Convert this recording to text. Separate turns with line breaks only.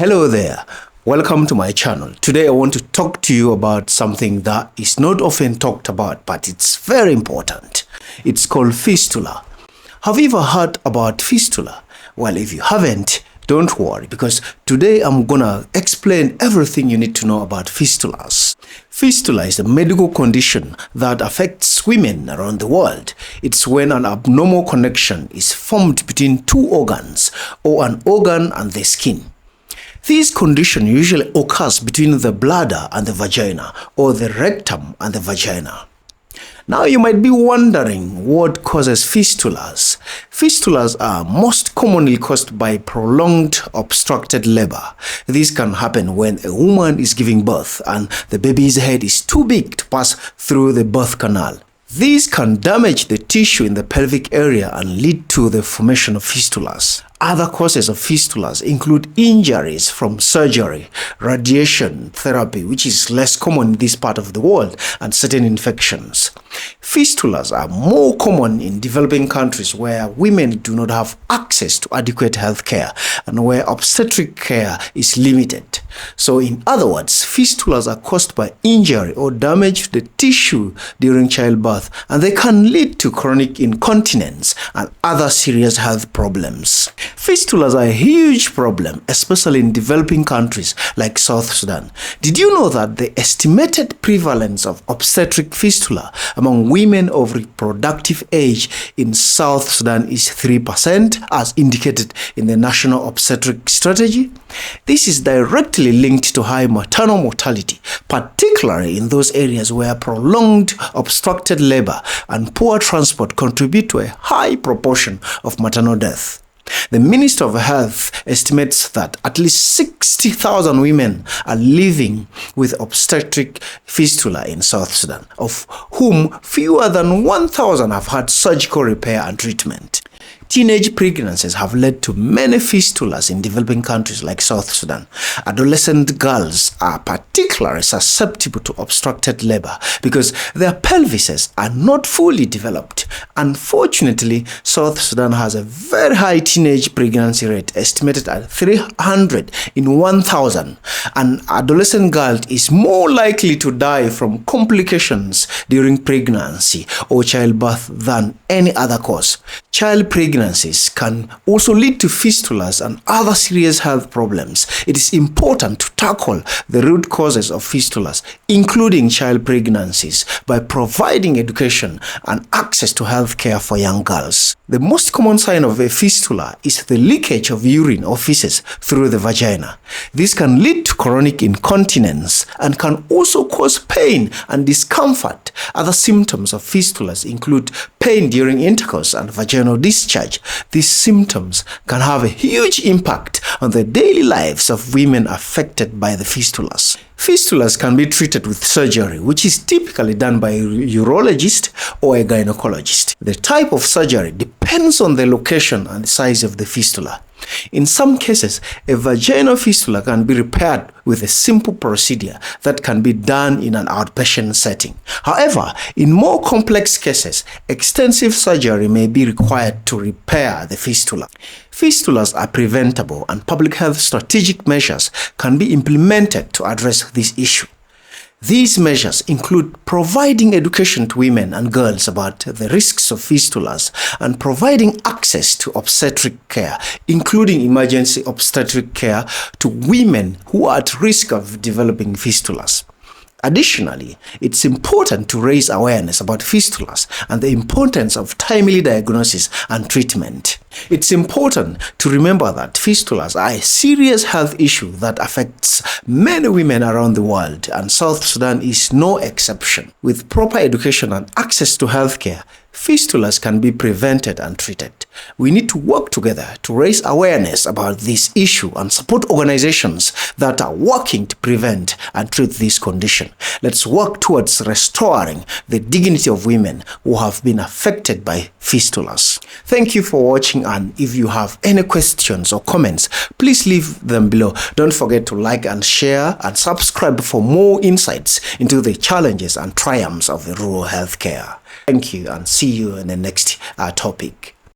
Hello there, welcome to my channel. Today I want to talk to you about something that is not often talked about, but it's very important. It's called fistula. Have you ever heard about fistula? Well, if you haven't, don't worry, because today I'm gonna explain everything you need to know about fistulas. Fistula is a medical condition that affects women around the world. It's when an abnormal connection is formed between two organs or an organ and the skin. This condition usually occurs between the bladder and the vagina, or the rectum and the vagina. Now you might be wondering what causes fistulas. Fistulas are most commonly caused by prolonged obstructed labor. This can happen when a woman is giving birth and the baby's head is too big to pass through the birth canal. This can damage the tissue in the pelvic area and lead to the formation of fistulas. Other causes of fistulas include injuries from surgery, radiation therapy, which is less common in this part of the world, and certain infections. Fistulas are more common in developing countries where women do not have access to adequate health care and where obstetric care is limited. So in other words, fistulas are caused by injury or damage to the tissue during childbirth, and they can lead to chronic incontinence and other serious health problems. Fistulas are a huge problem, especially in developing countries like South Sudan. Did you know that the estimated prevalence of obstetric fistula among women of reproductive age in South Sudan is 3%, as indicated in the National Obstetric Strategy? This is directly linked to high maternal mortality, particularly in those areas where prolonged obstructed labor and poor transport contribute to a high proportion of maternal death. The Minister of Health estimates that at least 60,000 women are living with obstetric fistula in South Sudan, of whom fewer than 1,000 have had surgical repair and treatment. Teenage pregnancies have led to many fistulas in developing countries like South Sudan. Adolescent girls are particularly susceptible to obstructed labor because their pelvises are not fully developed. Unfortunately, South Sudan has a very high teenage pregnancy rate, estimated at 300 in 1,000. An adolescent girl is more likely to die from complications during pregnancy or childbirth than any other cause. Child pregnancies can also lead to fistulas and other serious health problems. It is important to tackle the root causes of fistulas, including child pregnancies, by providing education and access to health care for young girls. The most common sign of a fistula is the leakage of urine or feces through the vagina. This can lead to chronic incontinence and can also cause pain and discomfort. Other symptoms of fistulas include pain during intercourse and vaginal discharge. These symptoms can have a huge impact on the daily lives of women affected by the fistulas. Fistulas can be treated with surgery, which is typically done by a urologist or a gynecologist. The type of surgery depends on the location and the size of the fistula. In some cases, a vaginal fistula can be repaired with a simple procedure that can be done in an outpatient setting. However, in more complex cases, extensive surgery may be required to repair the fistula. Fistulas are preventable, and public health strategic measures can be implemented to address this issue. These measures include providing education to women and girls about the risks of fistulas and providing access to obstetric care, including emergency obstetric care to women who are at risk of developing fistulas. Additionally, it's important to raise awareness about fistulas and the importance of timely diagnosis and treatment. It's important to remember that fistulas are a serious health issue that affects many women around the world, and South Sudan is no exception. With proper education and access to healthcare, fistulas can be prevented and treated. We need to work together to raise awareness about this issue and support organizations that are working to prevent and treat this condition. Let's work towards restoring the dignity of women who have been affected by fistulas. Thank you for watching, and if you have any questions or comments, please leave them below. Don't forget to like and share and subscribe for more insights into the challenges and triumphs of rural healthcare. Thank you, and see you in the next topic.